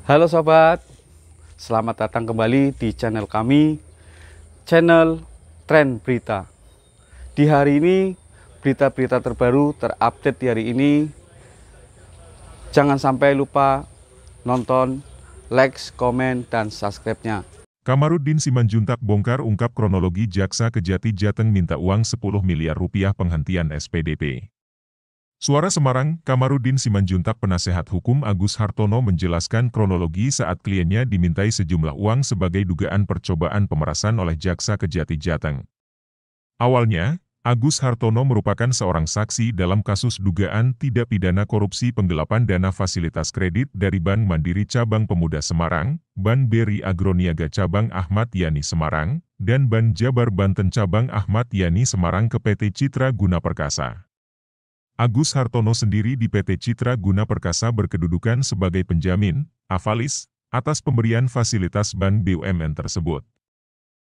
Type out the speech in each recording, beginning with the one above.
Halo sobat, selamat datang kembali di channel kami, channel Tren Berita. Di hari ini, berita-berita terbaru terupdate di hari ini. Jangan sampai lupa nonton, like, komen, dan subscribe-nya. Kamarudin Simanjuntak bongkar ungkap kronologi Jaksa Kejati Jateng minta uang 10 miliar rupiah penghentian SPDP. Suara Semarang, Kamarudin Simanjuntak penasehat hukum Agus Hartono menjelaskan kronologi saat kliennya dimintai sejumlah uang sebagai dugaan percobaan pemerasan oleh Jaksa Kejati Jateng. Awalnya, Agus Hartono merupakan seorang saksi dalam kasus dugaan tindak pidana korupsi penggelapan dana fasilitas kredit dari Bank Mandiri Cabang Pemuda Semarang, Bank BRI Agroniaga Cabang Ahmad Yani Semarang, dan Bank Jabar Banten Cabang Ahmad Yani Semarang ke PT Citra Guna Perkasa. Agus Hartono sendiri di PT Citra Guna Perkasa berkedudukan sebagai penjamin, avalis, atas pemberian fasilitas bank BUMN tersebut.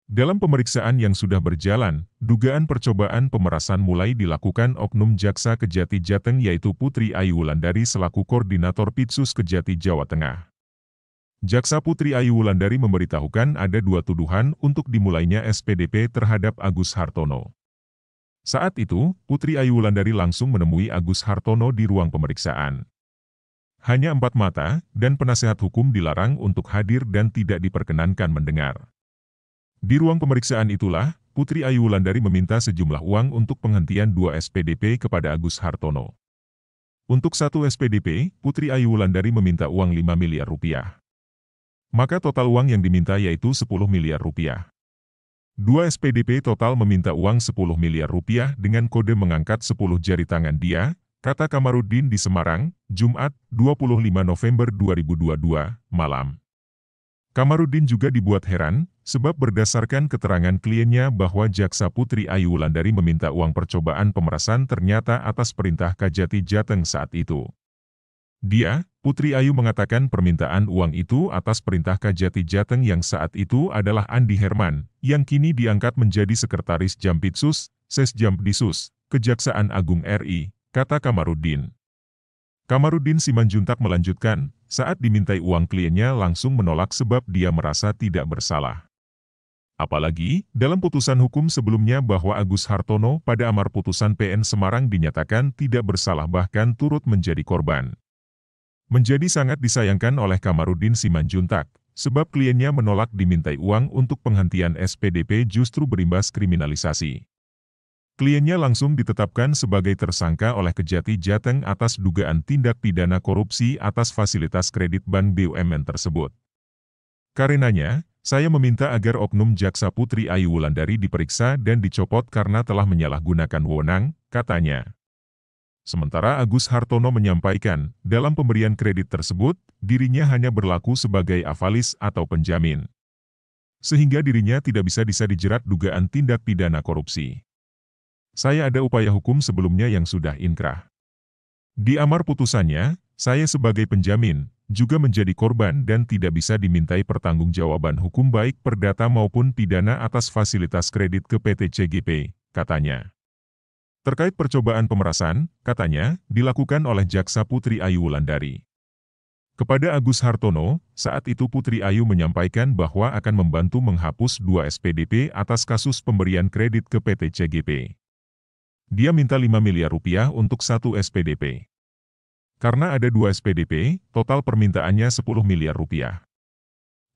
Dalam pemeriksaan yang sudah berjalan, dugaan percobaan pemerasan mulai dilakukan oknum Jaksa Kejati Jateng yaitu Putri Ayu Wulandari selaku Koordinator Pitsus Kejati Jawa Tengah. Jaksa Putri Ayu Wulandari memberitahukan ada dua tuduhan untuk dimulainya SPDP terhadap Agus Hartono. Saat itu, Putri Ayu Wulandari langsung menemui Agus Hartono di ruang pemeriksaan. Hanya 4 mata, dan penasehat hukum dilarang untuk hadir dan tidak diperkenankan mendengar. Di ruang pemeriksaan itulah, Putri Ayu Wulandari meminta sejumlah uang untuk penghentian 2 SPDP kepada Agus Hartono. Untuk 1 SPDP, Putri Ayu Wulandari meminta uang 5 miliar rupiah. Maka total uang yang diminta yaitu 10 miliar rupiah. 2 SPDP total meminta uang 10 miliar rupiah dengan kode mengangkat 10 jari tangan dia, kata Kamarudin di Semarang, Jumat, 25 November 2022, malam. Kamarudin juga dibuat heran, sebab berdasarkan keterangan kliennya bahwa Jaksa Putri Ayu Wulandari meminta uang percobaan pemerasan ternyata atas perintah Kejati Jateng saat itu. Dia, Putri Ayu mengatakan permintaan uang itu atas perintah Kejati Jateng yang saat itu adalah Andi Herman, yang kini diangkat menjadi Sekretaris Jampitsus, Sesjamdisus, Kejaksaan Agung RI, kata Kamarudin. Kamarudin Simanjuntak melanjutkan, saat dimintai uang kliennya langsung menolak sebab dia merasa tidak bersalah. Apalagi, dalam putusan hukum sebelumnya bahwa Agus Hartono pada amar putusan PN Semarang dinyatakan tidak bersalah bahkan turut menjadi korban. Menjadi sangat disayangkan oleh Kamarudin Simanjuntak, sebab kliennya menolak dimintai uang untuk penghentian SPDP justru berimbas kriminalisasi. Kliennya langsung ditetapkan sebagai tersangka oleh Kejati Jateng atas dugaan tindak pidana korupsi atas fasilitas kredit bank BUMN tersebut. Karenanya, saya meminta agar oknum Jaksa Putri Ayu Wulandari diperiksa dan dicopot karena telah menyalahgunakan wewenang, katanya. Sementara Agus Hartono menyampaikan, dalam pemberian kredit tersebut, dirinya hanya berlaku sebagai avalis atau penjamin. Sehingga dirinya tidak bisa dijerat dugaan tindak pidana korupsi. Saya ada upaya hukum sebelumnya yang sudah inkrah. Di amar putusannya, saya sebagai penjamin, juga menjadi korban dan tidak bisa dimintai pertanggungjawaban hukum baik perdata maupun pidana atas fasilitas kredit ke PT CGP, katanya. Terkait percobaan pemerasan, katanya, dilakukan oleh Jaksa Putri Ayu Wulandari. Kepada Agus Hartono, saat itu Putri Ayu menyampaikan bahwa akan membantu menghapus 2 SPDP atas kasus pemberian kredit ke PT CGP. Dia minta 5 miliar rupiah untuk 1 SPDP. Karena ada 2 SPDP, total permintaannya 10 miliar rupiah.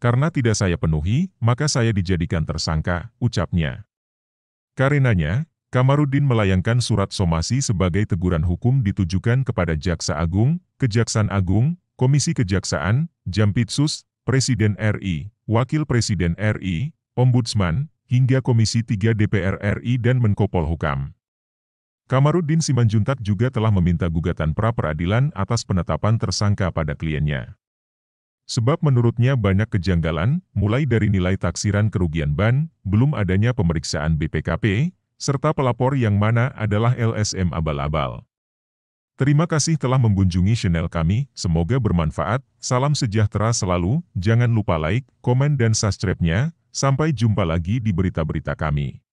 Karena tidak saya penuhi, maka saya dijadikan tersangka, ucapnya. Karenanya, Kamarudin melayangkan surat somasi sebagai teguran hukum ditujukan kepada Jaksa Agung, Kejaksaan Agung, Komisi Kejaksaan, Jampitsus, Presiden RI, Wakil Presiden RI, Ombudsman, hingga Komisi 3 DPR RI dan Menko Polhukam. Kamarudin Simanjuntak juga telah meminta gugatan pra-peradilan atas penetapan tersangka pada kliennya. Sebab menurutnya banyak kejanggalan, mulai dari nilai taksiran kerugian ban, belum adanya pemeriksaan BPKP, serta pelapor yang mana adalah LSM abal-abal. Terima kasih telah mengunjungi channel kami, semoga bermanfaat, salam sejahtera selalu, jangan lupa like, komen dan subscribe-nya, sampai jumpa lagi di berita-berita kami.